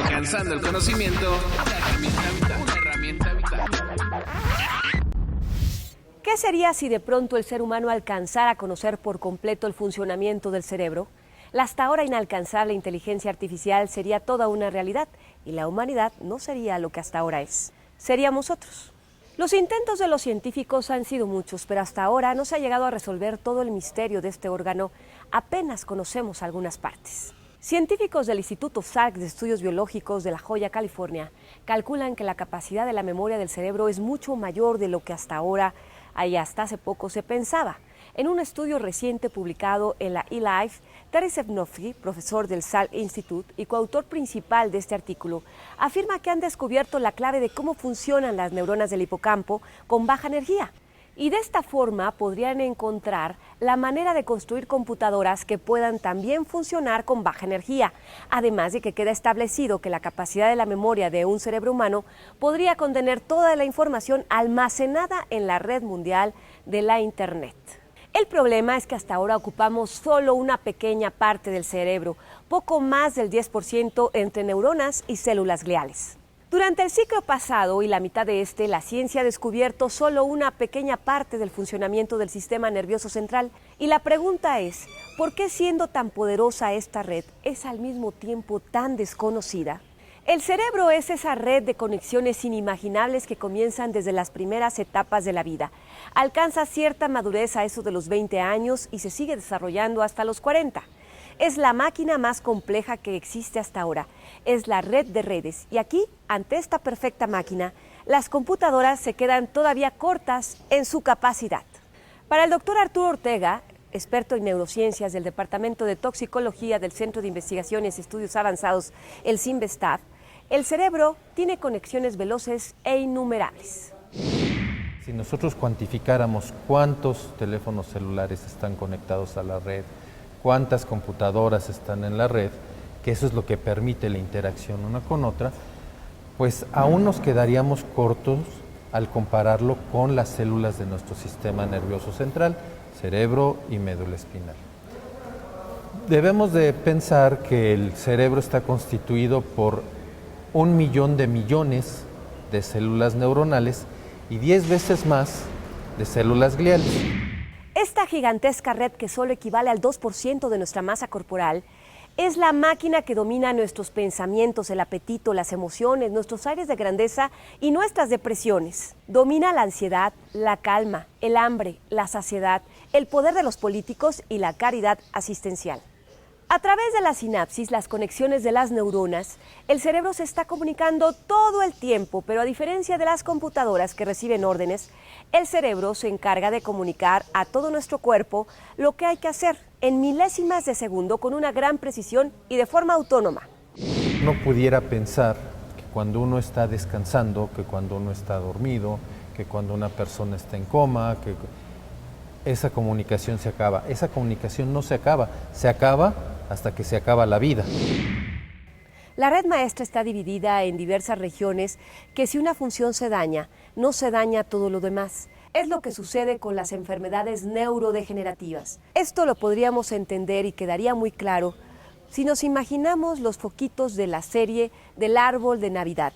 Alcanzando el conocimiento, una herramienta vital. ¿Qué sería si de pronto el ser humano alcanzara a conocer por completo el funcionamiento del cerebro? La hasta ahora inalcanzable inteligencia artificial sería toda una realidad y la humanidad no sería lo que hasta ahora es. Seríamos otros. Los intentos de los científicos han sido muchos, pero hasta ahora no se ha llegado a resolver todo el misterio de este órgano. Apenas conocemos algunas partes. Científicos del Instituto Salk de Estudios Biológicos de La Joya, California, calculan que la capacidad de la memoria del cerebro es mucho mayor de lo que hasta ahora y hasta hace poco se pensaba. En un estudio reciente publicado en la eLife, Terry Sevnovsky, profesor del Salk Institute y coautor principal de este artículo, afirma que han descubierto la clave de cómo funcionan las neuronas del hipocampo con baja energía. Y de esta forma podrían encontrar la manera de construir computadoras que puedan también funcionar con baja energía, además de que queda establecido que la capacidad de la memoria de un cerebro humano podría contener toda la información almacenada en la red mundial de la Internet. El problema es que hasta ahora ocupamos solo una pequeña parte del cerebro, poco más del 10% entre neuronas y células gliales. Durante el siglo pasado y la mitad de este, la ciencia ha descubierto solo una pequeña parte del funcionamiento del sistema nervioso central. Y la pregunta es, ¿por qué siendo tan poderosa esta red es al mismo tiempo tan desconocida? El cerebro es esa red de conexiones inimaginables que comienzan desde las primeras etapas de la vida. Alcanza cierta madurez a eso de los 20 años y se sigue desarrollando hasta los 40. Es la máquina más compleja que existe hasta ahora. Es la red de redes. Y aquí, ante esta perfecta máquina, las computadoras se quedan todavía cortas en su capacidad. Para el doctor Arturo Ortega, experto en neurociencias del Departamento de Toxicología del Centro de Investigaciones y Estudios Avanzados, el CIMBESTAB, el cerebro tiene conexiones veloces e innumerables. Si nosotros cuantificáramos cuántos teléfonos celulares están conectados a la red, cuántas computadoras están en la red, que eso es lo que permite la interacción una con otra, pues aún nos quedaríamos cortos al compararlo con las células de nuestro sistema nervioso central, cerebro y médula espinal. Debemos de pensar que el cerebro está constituido por 1 millón de millones de células neuronales y 10 veces más de células gliales. Esta gigantesca red, que solo equivale al 2% de nuestra masa corporal, es la máquina que domina nuestros pensamientos, el apetito, las emociones, nuestros aires de grandeza y nuestras depresiones. Domina la ansiedad, la calma, el hambre, la saciedad, el poder de los políticos y la caridad asistencial. A través de la sinapsis, las conexiones de las neuronas, el cerebro se está comunicando todo el tiempo, pero a diferencia de las computadoras que reciben órdenes, el cerebro se encarga de comunicar a todo nuestro cuerpo lo que hay que hacer en milésimas de segundo con una gran precisión y de forma autónoma. Uno pudiera pensar que cuando uno está descansando, que cuando uno está dormido, que cuando una persona está en coma, que esa comunicación se acaba. Esa comunicación no se acaba hasta que se acaba la vida. La red maestra está dividida en diversas regiones que si una función se daña, no se daña todo lo demás. Es lo que sucede con las enfermedades neurodegenerativas. Esto lo podríamos entender y quedaría muy claro si nos imaginamos los foquitos de la serie del árbol de Navidad.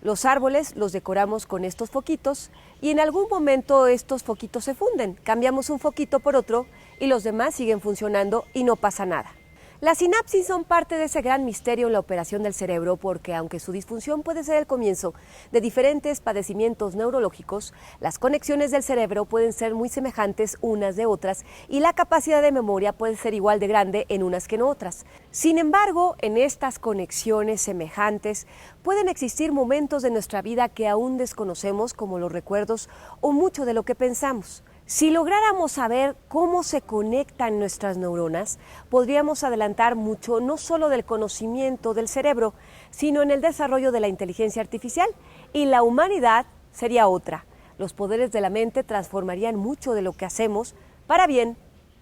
Los árboles los decoramos con estos foquitos y en algún momento estos foquitos se funden. Cambiamos un foquito por otro y los demás siguen funcionando y no pasa nada. Las sinapsis son parte de ese gran misterio en la operación del cerebro porque aunque su disfunción puede ser el comienzo de diferentes padecimientos neurológicos, las conexiones del cerebro pueden ser muy semejantes unas de otras y la capacidad de memoria puede ser igual de grande en unas que en otras. Sin embargo, en estas conexiones semejantes pueden existir momentos de nuestra vida que aún desconocemos, como los recuerdos o mucho de lo que pensamos. Si lográramos saber cómo se conectan nuestras neuronas, podríamos adelantar mucho no solo del conocimiento del cerebro, sino en el desarrollo de la inteligencia artificial, y la humanidad sería otra. Los poderes de la mente transformarían mucho de lo que hacemos, para bien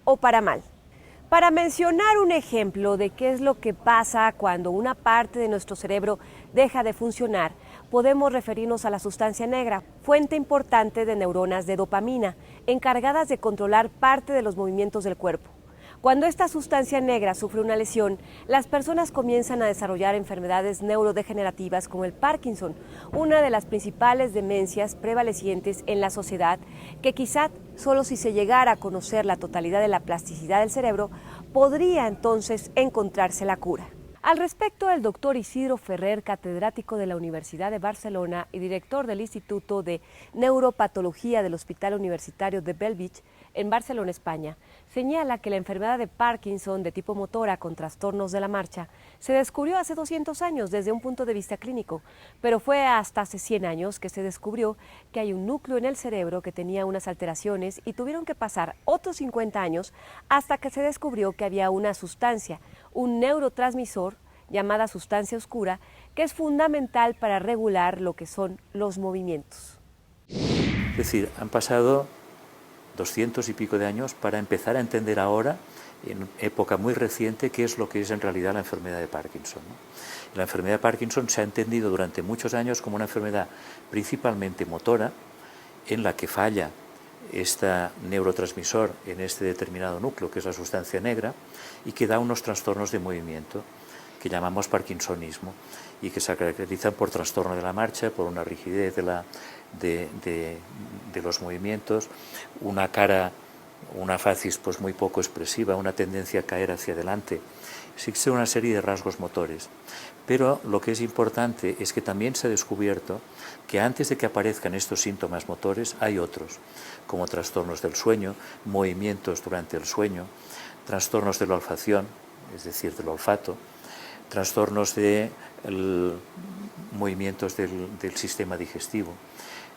o para mal. Para mencionar un ejemplo de qué es lo que pasa cuando una parte de nuestro cerebro deja de funcionar, podemos referirnos a la sustancia negra, fuente importante de neuronas de dopamina, encargadas de controlar parte de los movimientos del cuerpo. Cuando esta sustancia negra sufre una lesión, las personas comienzan a desarrollar enfermedades neurodegenerativas como el Parkinson, una de las principales demencias prevalecientes en la sociedad, que quizá solo si se llegara a conocer la totalidad de la plasticidad del cerebro, podría entonces encontrarse la cura. Al respecto, el doctor Isidro Ferrer, catedrático de la Universidad de Barcelona y director del Instituto de Neuropatología del Hospital Universitario de Bellvitge, en Barcelona, España, señala que la enfermedad de Parkinson de tipo motora con trastornos de la marcha se descubrió hace 200 años desde un punto de vista clínico, pero fue hasta hace 100 años que se descubrió que hay un núcleo en el cerebro que tenía unas alteraciones y tuvieron que pasar otros 50 años hasta que se descubrió que había una sustancia, un neurotransmisor llamada sustancia oscura, que es fundamental para regular lo que son los movimientos. Es decir, han pasado 200 y pico de años para empezar a entender ahora, en época muy reciente, qué es lo que es en realidad la enfermedad de Parkinson, ¿no? La enfermedad de Parkinson se ha entendido durante muchos años como una enfermedad principalmente motora, en la que falla este neurotransmisor en este determinado núcleo, que es la sustancia negra, y que da unos trastornos de movimiento que llamamos parkinsonismo y que se caracterizan por trastorno de la marcha, por una rigidez de los movimientos, una cara, una facies pues muy poco expresiva, una tendencia a caer hacia adelante. Existe una serie de rasgos motores, pero lo que es importante es que también se ha descubierto que antes de que aparezcan estos síntomas motores hay otros, como trastornos del sueño, movimientos durante el sueño, trastornos de la olfacción, es decir, del olfato, trastornos de movimientos del sistema digestivo.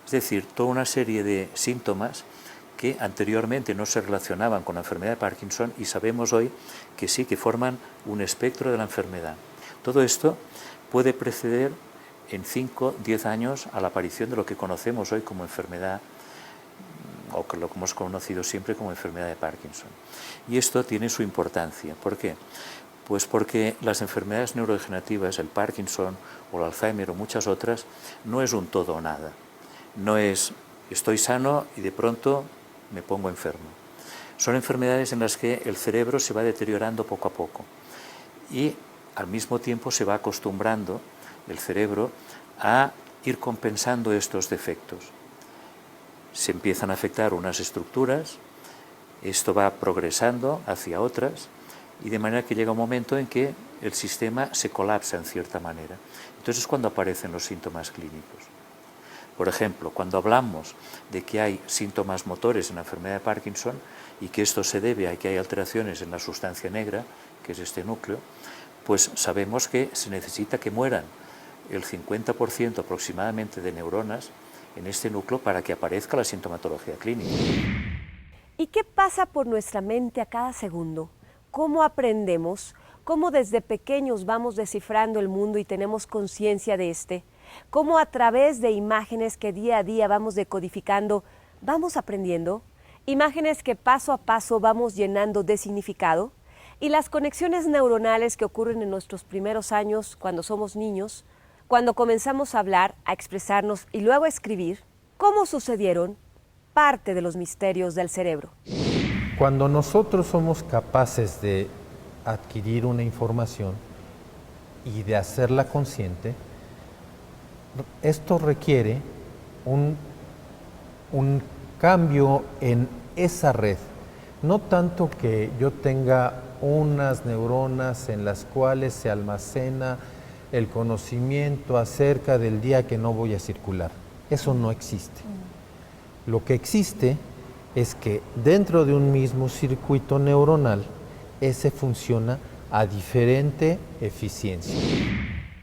Es decir, toda una serie de síntomas que anteriormente no se relacionaban con la enfermedad de Parkinson y sabemos hoy que sí, que forman un espectro de la enfermedad. Todo esto puede preceder en 5, 10 años a la aparición de lo que conocemos hoy como enfermedad, o que lo hemos conocido siempre como enfermedad de Parkinson. Y esto tiene su importancia. ¿Por qué? Pues porque las enfermedades neurodegenerativas, el Parkinson o el Alzheimer o muchas otras, no es un todo o nada. No es estoy sano y de pronto me pongo enfermo. Son enfermedades en las que el cerebro se va deteriorando poco a poco y al mismo tiempo se va acostumbrando el cerebro a ir compensando estos defectos. Se empiezan a afectar unas estructuras, esto va progresando hacia otras y de manera que llega un momento en que el sistema se colapsa en cierta manera. Entonces es cuando aparecen los síntomas clínicos. Por ejemplo, cuando hablamos de que hay síntomas motores en la enfermedad de Parkinson y que esto se debe a que hay alteraciones en la sustancia negra, que es este núcleo, pues sabemos que se necesita que mueran el 50% aproximadamente de neuronas en este núcleo para que aparezca la sintomatología clínica. ¿Y qué pasa por nuestra mente a cada segundo? ¿Cómo aprendemos? ¿Cómo desde pequeños vamos descifrando el mundo y tenemos conciencia de este? ¿Cómo a través de imágenes que día a día vamos decodificando, vamos aprendiendo? Imágenes que paso a paso vamos llenando de significado. Y las conexiones neuronales que ocurren en nuestros primeros años cuando somos niños, cuando comenzamos a hablar, a expresarnos y luego a escribir, ¿cómo sucedieron? Parte de los misterios del cerebro. Cuando nosotros somos capaces de adquirir una información y de hacerla consciente, esto requiere un cambio en esa red. No tanto que yo tenga unas neuronas en las cuales se almacena el conocimiento acerca del día que no voy a circular. Eso no existe. Lo que existe es que dentro de un mismo circuito neuronal, ese funciona a diferente eficiencia.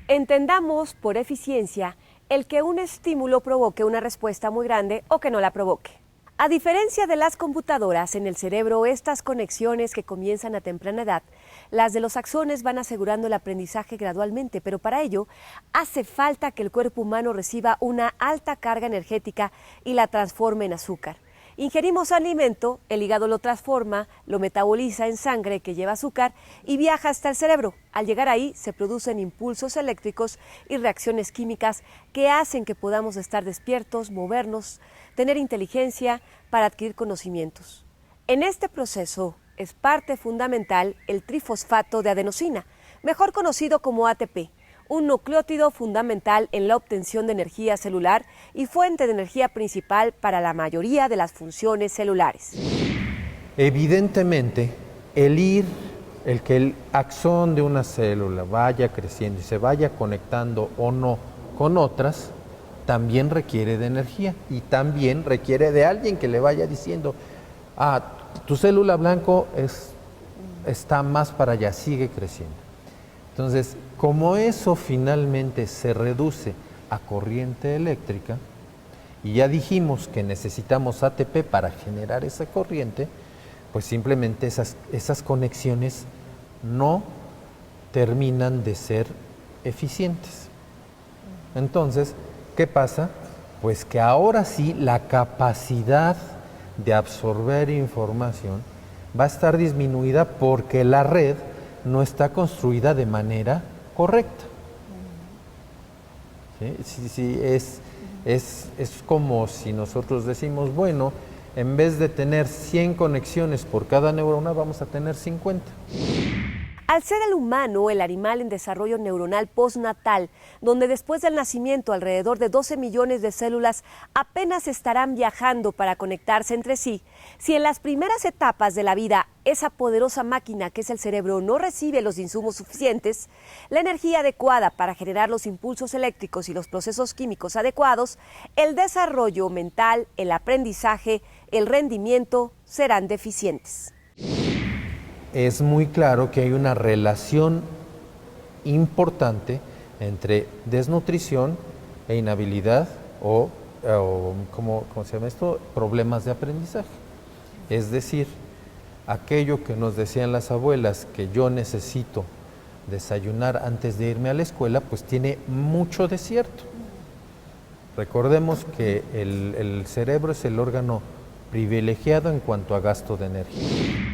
Entendamos por eficiencia el que un estímulo provoque una respuesta muy grande o que no la provoque. A diferencia de las computadoras, en el cerebro estas conexiones que comienzan a temprana edad, las de los axones van asegurando el aprendizaje gradualmente, pero para ello hace falta que el cuerpo humano reciba una alta carga energética y la transforme en azúcar. Ingerimos alimento, el hígado lo transforma, lo metaboliza en sangre que lleva azúcar y viaja hasta el cerebro. Al llegar ahí se producen impulsos eléctricos y reacciones químicas que hacen que podamos estar despiertos, movernos, tener inteligencia para adquirir conocimientos. En este proceso, es parte fundamental el trifosfato de adenosina, mejor conocido como ATP, un nucleótido fundamental en la obtención de energía celular y fuente de energía principal para la mayoría de las funciones celulares. Evidentemente, el que el axón de una célula vaya creciendo y se vaya conectando o no con otras, también requiere de energía y también requiere de alguien que le vaya diciendo, tu célula blanco está más para allá, sigue creciendo. Entonces, como eso finalmente se reduce a corriente eléctrica, y ya dijimos que necesitamos ATP para generar esa corriente, pues simplemente esas conexiones no terminan de ser eficientes. Entonces, ¿qué pasa? Pues que ahora sí la capacidad de absorber información va a estar disminuida porque la red no está construida de manera correcta. ¿Sí? Es como si nosotros decimos, bueno, en vez de tener 100 conexiones por cada neurona, vamos a tener 50. Al ser el humano el animal en desarrollo neuronal postnatal, donde después del nacimiento alrededor de 12 millones de células apenas estarán viajando para conectarse entre sí, si en las primeras etapas de la vida esa poderosa máquina que es el cerebro no recibe los insumos suficientes, la energía adecuada para generar los impulsos eléctricos y los procesos químicos adecuados, el desarrollo mental, el aprendizaje, el rendimiento serán deficientes. Es muy claro que hay una relación importante entre desnutrición e inhabilidad o ¿cómo se llama esto? Problemas de aprendizaje. Es decir, aquello que nos decían las abuelas, que yo necesito desayunar antes de irme a la escuela, pues tiene mucho de cierto. Recordemos que el cerebro es el órgano privilegiado en cuanto a gasto de energía.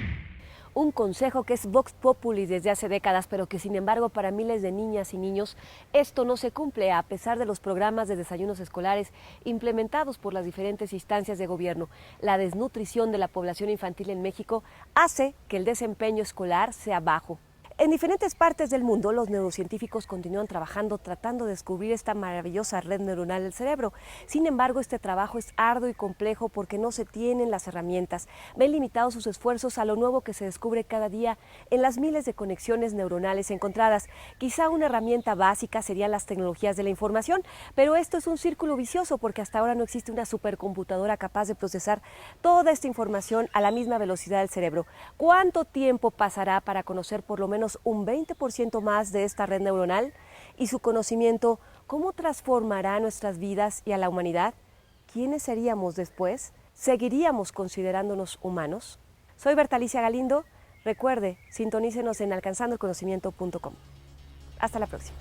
Un consejo que es Vox Populi desde hace décadas, pero que sin embargo para miles de niñas y niños esto no se cumple a pesar de los programas de desayunos escolares implementados por las diferentes instancias de gobierno. La desnutrición de la población infantil en México hace que el desempeño escolar sea bajo. En diferentes partes del mundo, los neurocientíficos continúan trabajando tratando de descubrir esta maravillosa red neuronal del cerebro. Sin embargo, este trabajo es arduo y complejo porque no se tienen las herramientas. Ven limitados sus esfuerzos a lo nuevo que se descubre cada día en las miles de conexiones neuronales encontradas. Quizá una herramienta básica serían las tecnologías de la información, pero esto es un círculo vicioso porque hasta ahora no existe una supercomputadora capaz de procesar toda esta información a la misma velocidad del cerebro. ¿Cuánto tiempo pasará para conocer por lo menos un 20% más de esta red neuronal? Y su conocimiento, ¿cómo transformará nuestras vidas y a la humanidad? ¿Quiénes seríamos después? ¿Seguiríamos considerándonos humanos? Soy Berta Alicia Galindo. Recuerde, sintonícenos en alcanzandoelconocimiento.com. Hasta la próxima.